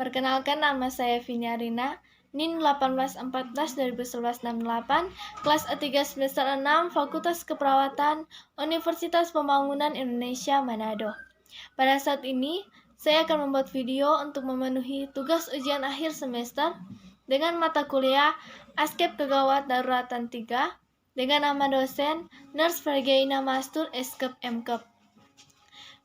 Perkenalkan, nama saya Vinia Rina, NIM 1814-2011-68, kelas A3 semester 6, Fakultas Keperawatan, Universitas Pembangunan Indonesia, Manado. Pada saat ini, saya akan membuat video untuk memenuhi tugas ujian akhir semester dengan mata kuliah Askep Kegawat Daruratan 3 dengan nama dosen Nurse Vergeina Mastur Eskep Mkep.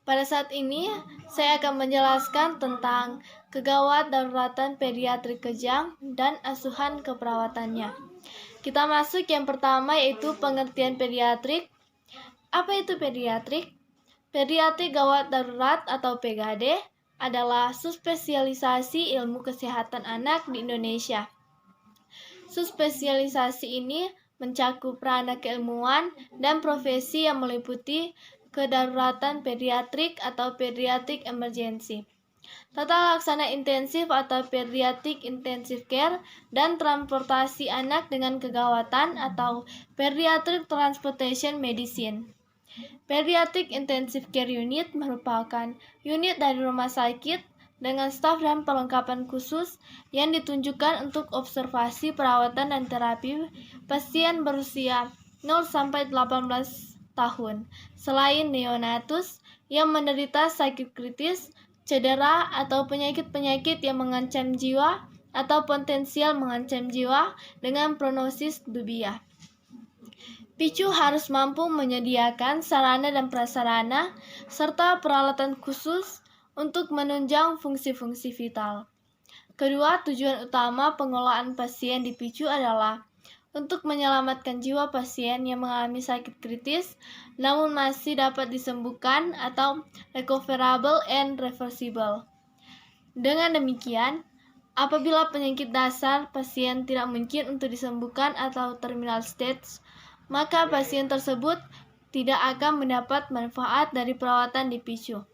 Pada saat ini, saya akan menjelaskan tentang kegawat daruratan pediatrik kejang dan asuhan keperawatannya. Kita masuk yang pertama, yaitu pengertian pediatrik. Apa itu pediatrik? Pediatrik gawat darurat atau PGD adalah subspesialisasi ilmu kesehatan anak di Indonesia. Subspesialisasi ini mencakup ranah keilmuan dan profesi yang meliputi kedaruratan pediatrik atau pediatric emergency, tata laksana intensif atau pediatric intensive care, dan transportasi anak dengan kegawatan atau pediatric transportation medicine. Pediatric intensive care unit merupakan unit dari rumah sakit dengan staf dan perlengkapan khusus yang ditunjukkan untuk observasi, perawatan, dan terapi pasien berusia 0-18 tahun, selain neonatus yang menderita sakit kritis, cedera, atau penyakit-penyakit yang mengancam jiwa atau potensial mengancam jiwa dengan prognosis dubiah. PICU harus mampu menyediakan sarana dan prasarana serta peralatan khusus untuk menunjang fungsi-fungsi vital. Kedua, tujuan utama pengelolaan pasien di PICU adalah untuk menyelamatkan jiwa pasien yang mengalami sakit kritis namun masih dapat disembuhkan atau recoverable and reversible. Dengan demikian, apabila penyakit dasar pasien tidak mungkin untuk disembuhkan atau terminal stage, maka pasien tersebut tidak akan mendapat manfaat dari perawatan di PICU.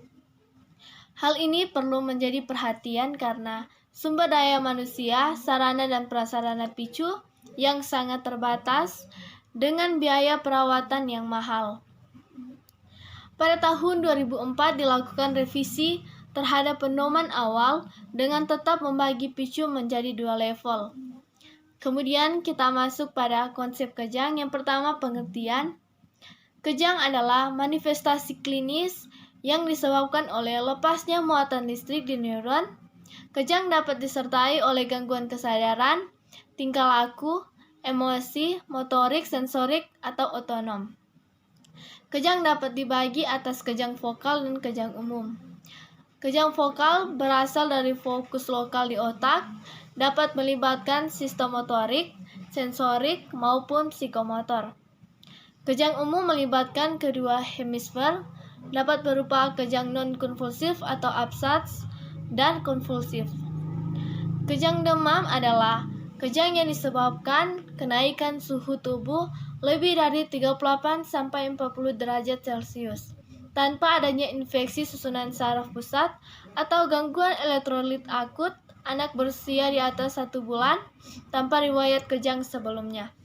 Hal ini perlu menjadi perhatian karena sumber daya manusia, sarana dan prasarana PICU yang sangat terbatas dengan biaya perawatan yang mahal. Pada tahun 2004 dilakukan revisi terhadap pedoman awal dengan tetap membagi PICU menjadi 2 level. Kemudian kita masuk pada konsep kejang. Yang pertama, pengertian. Kejang adalah manifestasi klinis yang disebabkan oleh lepasnya muatan listrik di neuron. Kejang dapat disertai oleh gangguan kesadaran, tingkah laku, emosi, motorik, sensorik, atau otonom. Kejang dapat dibagi atas kejang vokal dan kejang umum. Kejang vokal berasal dari fokus lokal di otak, dapat melibatkan sistem motorik, sensorik, maupun psikomotor. Kejang umum melibatkan kedua hemisfer, dapat berupa kejang non-konvulsif atau absats dan konvulsif. Kejang demam adalah kejang yang disebabkan kenaikan suhu tubuh lebih dari 38-40 derajat Celcius tanpa adanya infeksi susunan saraf pusat atau gangguan elektrolit akut, anak berusia di atas 1 bulan tanpa riwayat kejang sebelumnya.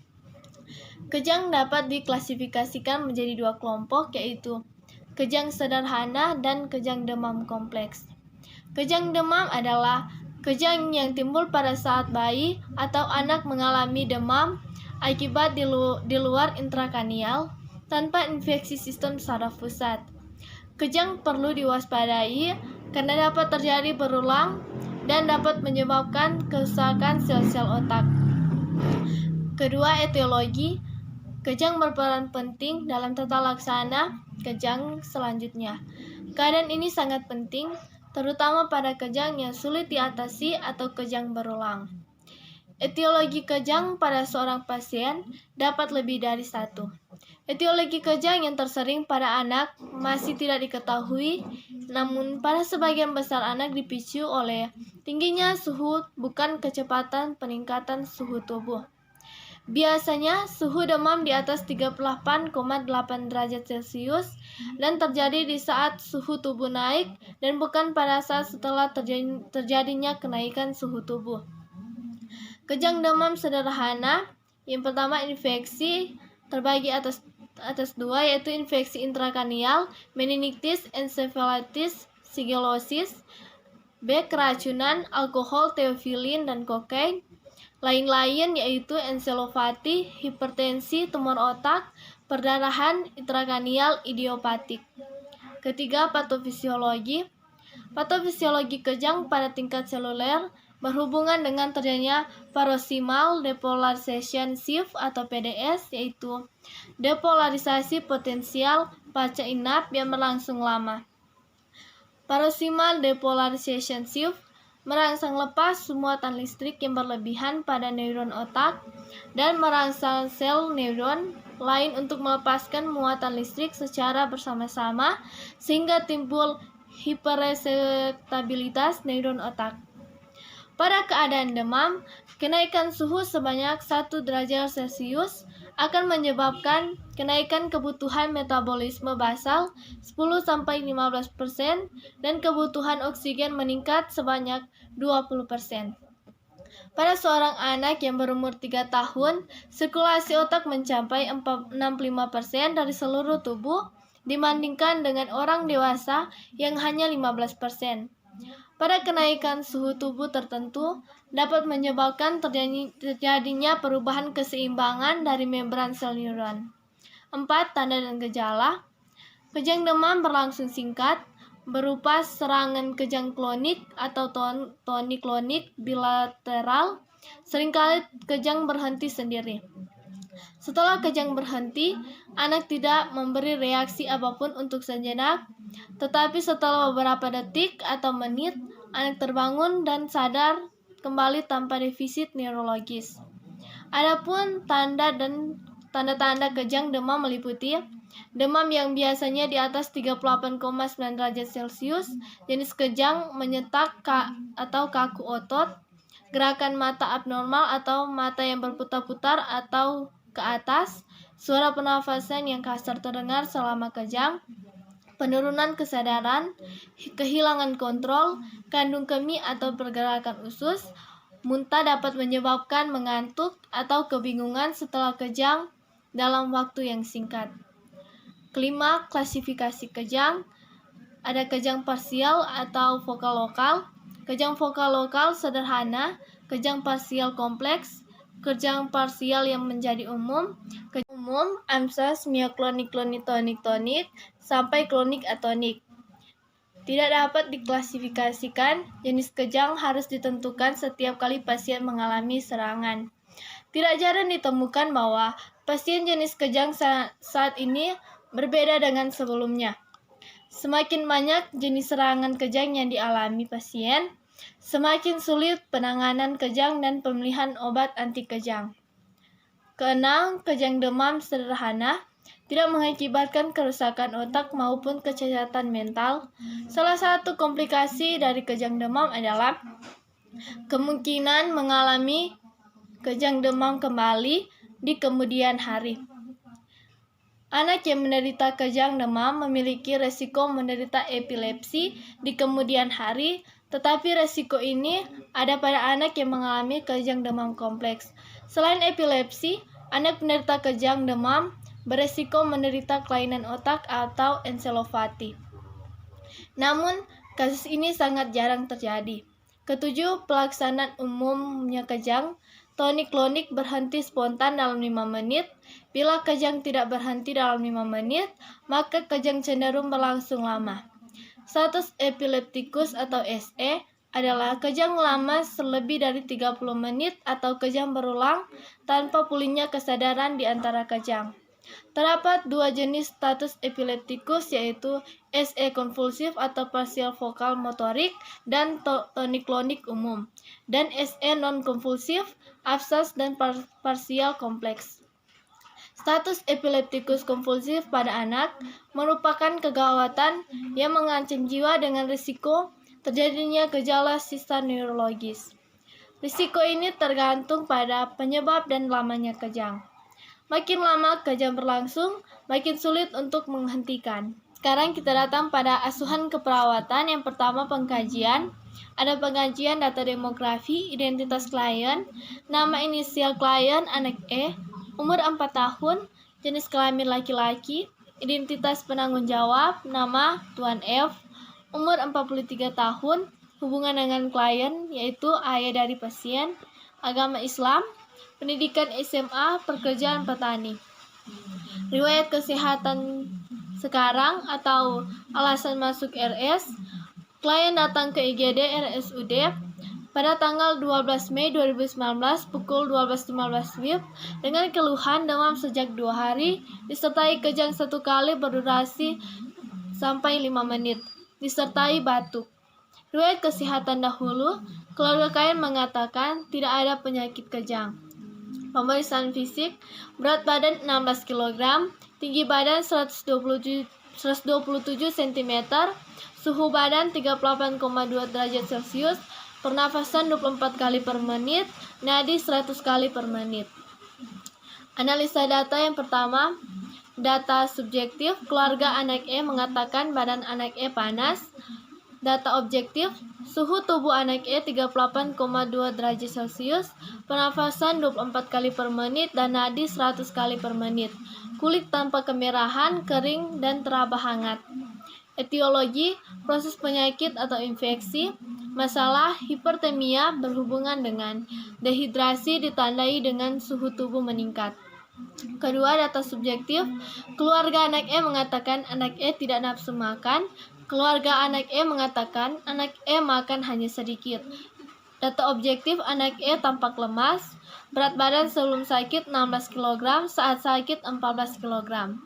Kejang dapat diklasifikasikan menjadi 2 kelompok, yaitu kejang sederhana dan kejang demam kompleks. Kejang demam adalah kejang yang timbul pada saat bayi atau anak mengalami demam akibat di luar intrakranial tanpa infeksi sistem saraf pusat. Kejang perlu diwaspadai karena dapat terjadi berulang dan dapat menyebabkan kerusakan sel-sel otak. Kedua, etiologi. Kejang berperan penting dalam tata laksana kejang selanjutnya. Keadaan ini sangat penting, terutama pada kejang yang sulit diatasi atau kejang berulang. Etiologi kejang pada seorang pasien dapat lebih dari 1. Etiologi kejang yang tersering pada anak masih tidak diketahui, namun pada sebagian besar anak dipicu oleh tingginya suhu, bukan kecepatan peningkatan suhu tubuh. Biasanya suhu demam di atas 38,8 derajat Celcius dan terjadi di saat suhu tubuh naik dan bukan pada saat setelah terjadinya kenaikan suhu tubuh. Kejang demam sederhana, yang pertama infeksi terbagi atas 2, yaitu infeksi intrakranial, meningitis, encephalitis, sigilosis. B. Keracunan, alkohol, teofilin, dan kokain. Lain-lain yaitu enselopati, hipertensi, tumor otak, perdarahan intrakranial idiopatik. Ketiga, patofisiologi. Patofisiologi kejang pada tingkat seluler berhubungan dengan terjadinya paroxysmal depolarization shift atau PDS, yaitu depolarisasi potensial pasca inap yang berlangsung lama. Paroxysmal depolarization shift merangsang lepas muatan listrik yang berlebihan pada neuron otak dan merangsang sel neuron lain untuk melepaskan muatan listrik secara bersama-sama sehingga timbul hiperreseptabilitas neuron otak. Pada keadaan demam, kenaikan suhu sebanyak 1 derajat Celcius akan menyebabkan kenaikan kebutuhan metabolisme basal 10-15% dan kebutuhan oksigen meningkat sebanyak 20%. Pada seorang anak yang berumur 3 tahun, sirkulasi otak mencapai 65% dari seluruh tubuh dibandingkan dengan orang dewasa yang hanya 15%. Pada kenaikan suhu tubuh tertentu dapat menyebabkan terjadinya perubahan keseimbangan dari membran sel neuron. 4. Tanda dan gejala. Kejang demam berlangsung singkat, berupa serangan kejang klonik atau tonik-klonik bilateral. Seringkali kejang berhenti sendiri. Setelah kejang berhenti, anak tidak memberi reaksi apapun untuk sejenak, tetapi setelah beberapa detik atau menit, anak terbangun dan sadar kembali tanpa defisit neurologis. Adapun tanda-tanda kejang demam meliputi demam yang biasanya di atas 38,9 derajat Celcius, jenis kejang menyetak atau kaku otot, gerakan mata abnormal atau mata yang berputar-putar atau ke atas, suara pernafasan yang kasar terdengar selama kejang, penurunan kesadaran, kehilangan kontrol, kandung kemih atau pergerakan usus, muntah dapat menyebabkan mengantuk atau kebingungan setelah kejang dalam waktu yang singkat. Kelima, klasifikasi kejang. Ada kejang parsial atau vokal lokal, kejang vokal lokal sederhana, kejang parsial kompleks, kejang parsial yang menjadi umum, kejang umum, amsas, mioklonik, klonik, tonik, tonik, sampai klonik atonik. Tidak dapat diklasifikasikan, jenis kejang harus ditentukan setiap kali pasien mengalami serangan. Tidak jarang ditemukan bahwa pasien jenis kejang saat ini berbeda dengan sebelumnya. Semakin banyak jenis serangan kejang yang dialami pasien, semakin sulit penanganan kejang dan pemilihan obat anti kejang. Keenam, kejang demam sederhana tidak mengakibatkan kerusakan otak maupun kecacatan mental. Salah satu komplikasi dari kejang demam adalah kemungkinan mengalami kejang demam kembali di kemudian hari. Anak yang menderita kejang demam memiliki resiko menderita epilepsi di kemudian hari, tetapi resiko ini ada pada anak yang mengalami kejang demam kompleks. Selain epilepsi, anak penderita kejang demam beresiko menderita kelainan otak atau enselopati. Namun, kasus ini sangat jarang terjadi. Ketujuh, pelaksanaan umumnya kejang. Tonik-klonik berhenti spontan dalam 5 menit. Bila kejang tidak berhenti dalam 5 menit, maka kejang cenderung berlangsung lama. Status epileptikus atau SE adalah kejang lama selebih dari 30 menit atau kejang berulang tanpa pulihnya kesadaran di antara kejang. Terdapat 2 jenis status epileptikus, yaitu SE konvulsif atau partial vokal motorik dan tonik-klonik umum, dan SE non-konvulsif, absas dan parsial kompleks. Status epileptikus konvulsif pada anak merupakan kegawatan yang mengancam jiwa dengan risiko terjadinya gejala sisa neurologis. Risiko ini tergantung pada penyebab dan lamanya kejang. Makin lama kejang berlangsung, makin sulit untuk menghentikan. Sekarang kita datang pada asuhan keperawatan. Yang pertama, pengkajian. Ada pengkajian data demografi, identitas klien, nama inisial klien anak E, umur 4 tahun, jenis kelamin laki-laki, identitas penanggung jawab, nama Tuan F, umur 43 tahun, hubungan dengan klien, yaitu ayah dari pasien, agama Islam, pendidikan SMA, pekerjaan petani. Riwayat kesehatan sekarang atau alasan masuk RS, klien datang ke IGD RSUD pada tanggal 12 Mei 2019 pukul 12.15 WIB dengan keluhan demam sejak 2 hari, disertai kejang 1 kali berdurasi sampai 5 menit, disertai batuk. Riwayat kesehatan dahulu, keluarga klien mengatakan tidak ada penyakit kejang. Pemeriksaan fisik, berat badan 16 kg, tinggi badan 127 cm, suhu badan 38,2 derajat Celcius, pernafasan 24 kali per menit, nadi 100 kali per menit. Analisa data yang pertama, data subjektif, keluarga anak E mengatakan badan anak E panas. Data objektif, suhu tubuh anak E 38,2 derajat Celcius, pernafasan 24 kali per menit, dan nadi 100 kali per menit. Kulit tanpa kemerahan, kering, dan teraba hangat. Etiologi, proses penyakit atau infeksi. Masalah hipertemia berhubungan dengan dehidrasi ditandai dengan suhu tubuh meningkat. Kedua, data subjektif, keluarga anak E mengatakan anak E tidak nafsu makan. Keluarga anak E mengatakan anak E makan hanya sedikit. Data objektif, anak E tampak lemas. Berat badan sebelum sakit 16 kg, saat sakit 14 kg.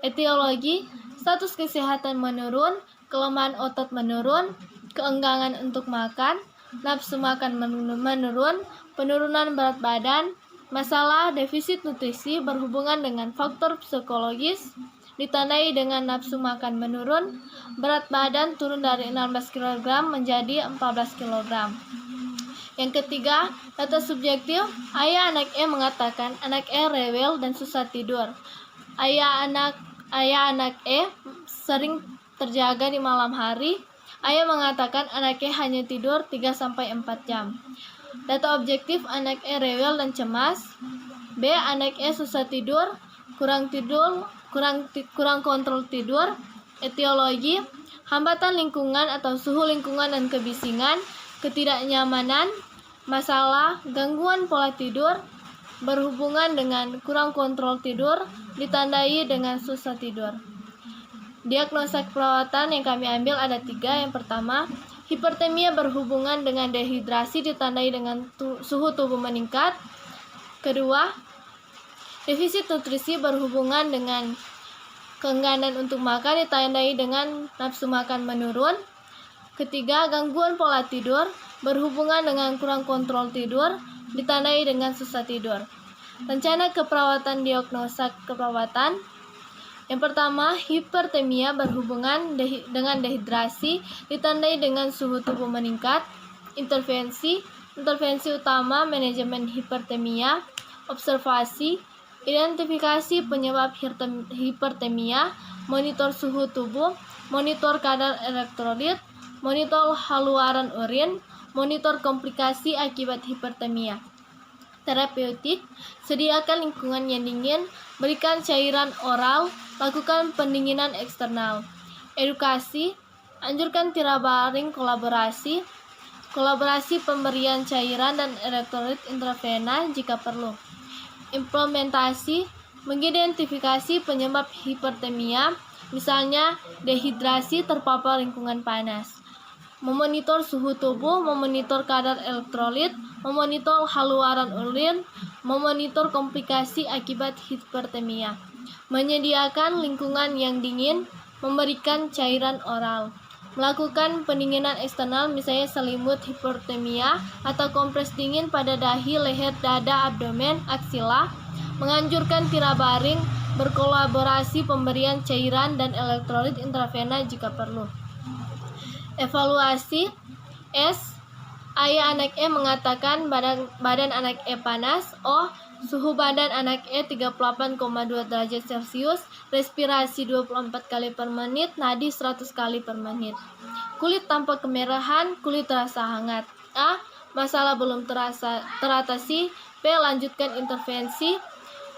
Etiologi, status kesehatan menurun, kelemahan otot menurun, keenggangan untuk makan, nafsu makan menurun, penurunan berat badan. Masalah defisit nutrisi berhubungan dengan faktor psikologis, ditandai dengan nafsu makan menurun, berat badan turun dari 16 kg menjadi 14 kg. Yang ketiga, data subjektif, ayah anak E mengatakan anak E rewel dan susah tidur. Ayah anak E sering terjaga di malam hari. Ayah mengatakan anak E hanya tidur 3-4 jam. Data objektif, anak E rewel dan cemas. B. Anak E susah tidur, kurang kontrol tidur. Etiologi, hambatan lingkungan atau suhu lingkungan dan kebisingan, ketidaknyamanan. Masalah gangguan pola tidur berhubungan dengan kurang kontrol tidur, ditandai dengan susah tidur. Diagnosa keperawatan yang kami ambil ada 3. Yang pertama, hipertemia berhubungan dengan dehidrasi ditandai dengan suhu tubuh meningkat. Kedua, defisit nutrisi berhubungan dengan keengganan untuk makan ditandai dengan nafsu makan menurun. Ketiga, gangguan pola tidur berhubungan dengan kurang kontrol tidur ditandai dengan susah tidur. Rencana keperawatan, diagnosa keperawatan. Yang pertama, hipertemia berhubungan dengan dehidrasi ditandai dengan suhu tubuh meningkat. Intervensi utama manajemen hipertemia, observasi, identifikasi penyebab hipertemia, monitor suhu tubuh, monitor kadar elektrolit, monitor haluaran urin, monitor komplikasi akibat hipertemia. Terapeutik, sediakan lingkungan yang dingin, berikan cairan oral, lakukan pendinginan eksternal. Edukasi, anjurkan tirabaring kolaborasi pemberian cairan dan elektrolit intravena jika perlu. Implementasi, mengidentifikasi penyebab hipertemia, misalnya dehidrasi terpapar lingkungan panas. Memonitor suhu tubuh, memonitor kadar elektrolit, memonitor haluaran urin, memonitor komplikasi akibat hipertemia. Menyediakan lingkungan yang dingin, memberikan cairan oral. Melakukan pendinginan eksternal, misalnya selimut hipertemia atau kompres dingin pada dahi, leher, dada, abdomen, aksila. Menganjurkan tirabaring, berkolaborasi pemberian cairan dan elektrolit intravena jika perlu. Evaluasi. S. Ayah anak E mengatakan badan anak E panas. O. Suhu badan anak E 38,2 derajat Celcius, respirasi 24 kali per menit, nadi 100 kali per menit. Kulit tampak kemerahan, kulit terasa hangat. A. Masalah belum teratasi. B. Lanjutkan intervensi.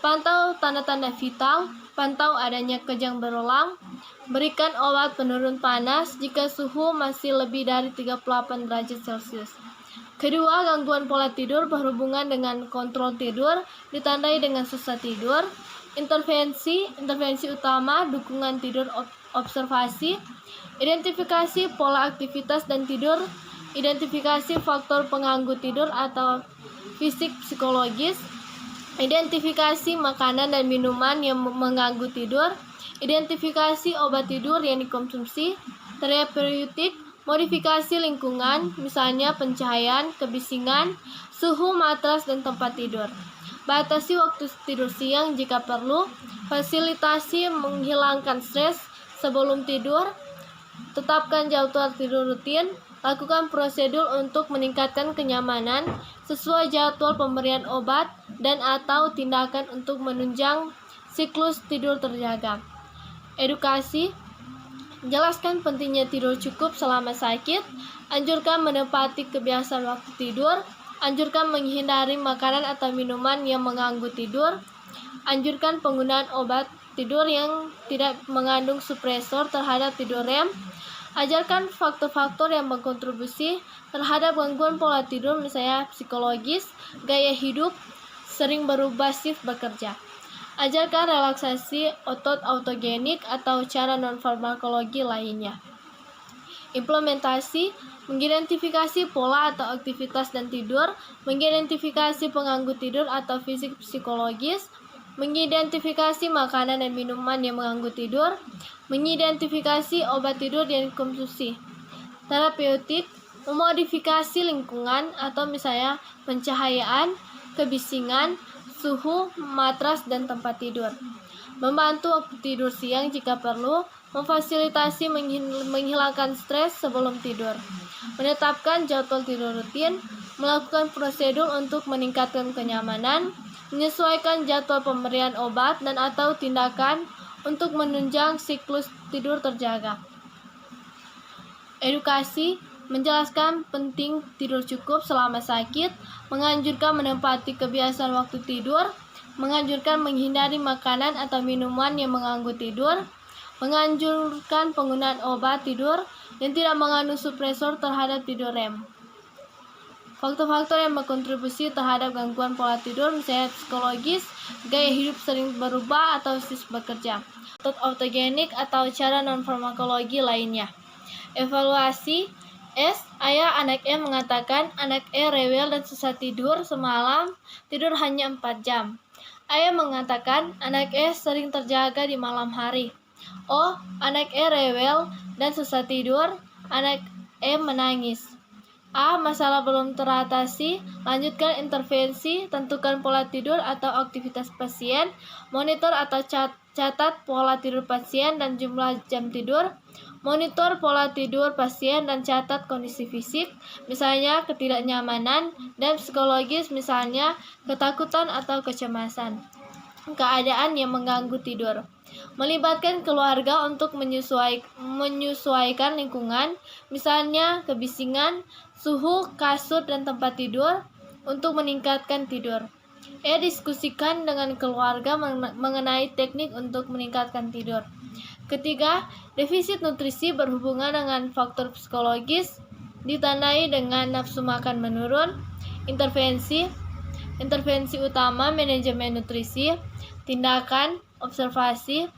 Pantau tanda-tanda vital, pantau adanya kejang berulang, berikan obat penurun panas jika suhu masih lebih dari 38 derajat Celcius. Kedua, gangguan pola tidur berhubungan dengan kontrol tidur, ditandai dengan susah tidur. Intervensi utama, dukungan tidur observasi, identifikasi pola aktivitas dan tidur, identifikasi faktor pengganggu tidur atau fisik psikologis, identifikasi makanan dan minuman yang mengganggu tidur, identifikasi obat tidur yang dikonsumsi, terapeutik, modifikasi lingkungan, misalnya pencahayaan, kebisingan, suhu matras dan tempat tidur. Batasi waktu tidur siang jika perlu, fasilitasi menghilangkan stres sebelum tidur, tetapkan jadwal tidur rutin, lakukan prosedur untuk meningkatkan kenyamanan sesuai jadwal pemberian obat dan atau tindakan untuk menunjang siklus tidur terjaga. Edukasi, jelaskan pentingnya tidur cukup selama sakit, anjurkan menepati kebiasaan waktu tidur, anjurkan menghindari makanan atau minuman yang mengganggu tidur, anjurkan penggunaan obat tidur yang tidak mengandung supresor terhadap tidur REM, ajarkan faktor-faktor yang berkontribusi terhadap gangguan pola tidur, misalnya psikologis, gaya hidup, sering berubah shift bekerja. Ajarkan relaksasi otot autogenik atau cara non-farmakologi lainnya. Implementasi, mengidentifikasi pola atau aktivitas dan tidur, mengidentifikasi pengganggu tidur atau fisik psikologis, mengidentifikasi makanan dan minuman yang mengganggu tidur, mengidentifikasi obat tidur yang dikonsumsi. Terapeutik, memodifikasi lingkungan atau misalnya pencahayaan, kebisingan, suhu, matras, dan tempat tidur. Membantu waktu tidur siang jika perlu, memfasilitasi menghilangkan stres sebelum tidur. Menetapkan jadwal tidur rutin, melakukan prosedur untuk meningkatkan kenyamanan, menyesuaikan jadwal pemberian obat dan atau tindakan untuk menunjang siklus tidur terjaga. Edukasi, menjelaskan penting tidur cukup selama sakit, menganjurkan menempati kebiasaan waktu tidur, menganjurkan menghindari makanan atau minuman yang mengganggu tidur, menganjurkan penggunaan obat tidur yang tidak mengandung supresor terhadap tidur REM. Faktor-faktor yang berkontribusi terhadap gangguan pola tidur, misalnya psikologis, gaya hidup sering berubah atau shift bekerja, autogenik atau cara non-farmakologi lainnya. Evaluasi, S. Ayah anak E mengatakan anak E rewel dan susah tidur semalam, tidur hanya 4 jam. Ayah mengatakan anak E sering terjaga di malam hari. O. Anak E rewel dan susah tidur, anak E menangis. A. Masalah belum teratasi, lanjutkan intervensi, tentukan pola tidur atau aktivitas pasien, monitor atau catat pola tidur pasien dan jumlah jam tidur, monitor pola tidur pasien dan catat kondisi fisik, misalnya ketidaknyamanan, dan psikologis, misalnya ketakutan atau kecemasan, keadaan yang mengganggu tidur. Melibatkan keluarga untuk menyesuaikan lingkungan, misalnya kebisingan, suhu, kasur, dan tempat tidur untuk meningkatkan tidur. Diskusikan dengan keluarga mengenai teknik untuk meningkatkan tidur. Ketiga, defisit nutrisi berhubungan dengan faktor psikologis, ditandai dengan nafsu makan menurun. Intervensi utama, manajemen nutrisi, tindakan, observasi,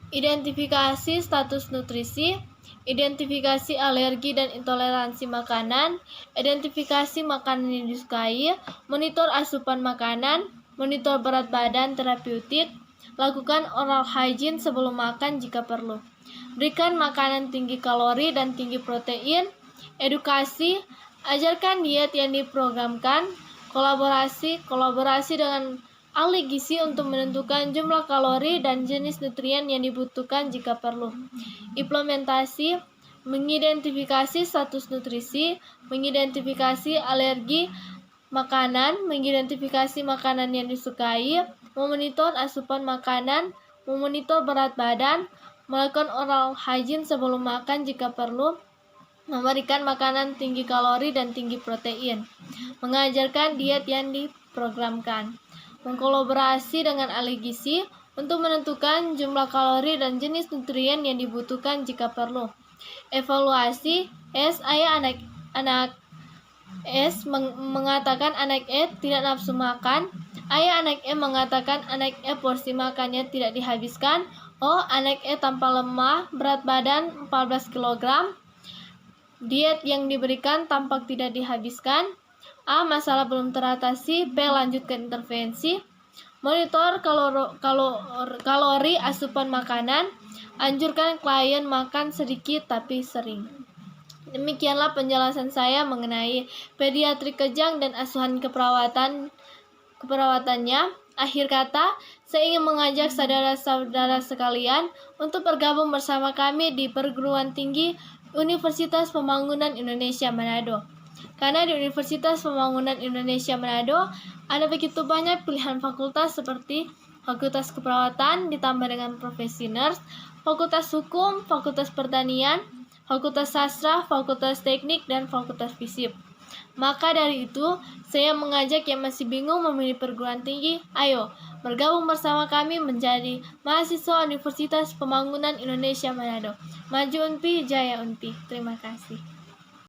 identifikasi status nutrisi, identifikasi alergi dan intoleransi makanan, identifikasi makanan yang disukai, monitor asupan makanan, monitor berat badan terapeutik, lakukan oral hygiene sebelum makan jika perlu. Berikan makanan tinggi kalori dan tinggi protein. Edukasi, ajarkan diet yang diprogramkan. Kolaborasi dengan ahli gizi untuk menentukan jumlah kalori dan jenis nutrien yang dibutuhkan jika perlu. Implementasi, mengidentifikasi status nutrisi, mengidentifikasi alergi makanan, mengidentifikasi makanan yang disukai, memonitor asupan makanan, memonitor berat badan, melakukan oral hygiene sebelum makan jika perlu, memberikan makanan tinggi kalori dan tinggi protein, mengajarkan diet yang diprogramkan, mengkolaborasi dengan ahli gizi untuk menentukan jumlah kalori dan jenis nutrien yang dibutuhkan jika perlu. Evaluasi S. Ayah anak S mengatakan anak E tidak nafsu makan. Ayah anak E mengatakan anak E porsi makannya tidak dihabiskan. O. Anak E tampak lemah, berat badan 14 kg. Diet yang diberikan tampak tidak dihabiskan. A. Masalah belum teratasi. B. Lanjut ke intervensi. Monitor kalori asupan makanan. Anjurkan klien makan sedikit tapi sering. Demikianlah penjelasan saya mengenai pediatrik kejang dan asuhan keperawatannya. Akhir kata, saya ingin mengajak saudara-saudara sekalian untuk bergabung bersama kami di Perguruan Tinggi Universitas Pembangunan Indonesia Manado. Karena di Universitas Pembangunan Indonesia Manado ada begitu banyak pilihan fakultas seperti Fakultas Keperawatan ditambah dengan profesi nurse, Fakultas Hukum, Fakultas Pertanian, Fakultas Sastra, Fakultas Teknik, dan Fakultas Fisip. Maka dari itu, saya mengajak yang masih bingung memilih perguruan tinggi, ayo bergabung bersama kami menjadi mahasiswa Universitas Pembangunan Indonesia Manado. Maju Unpi, Jaya Unpi. Terima kasih.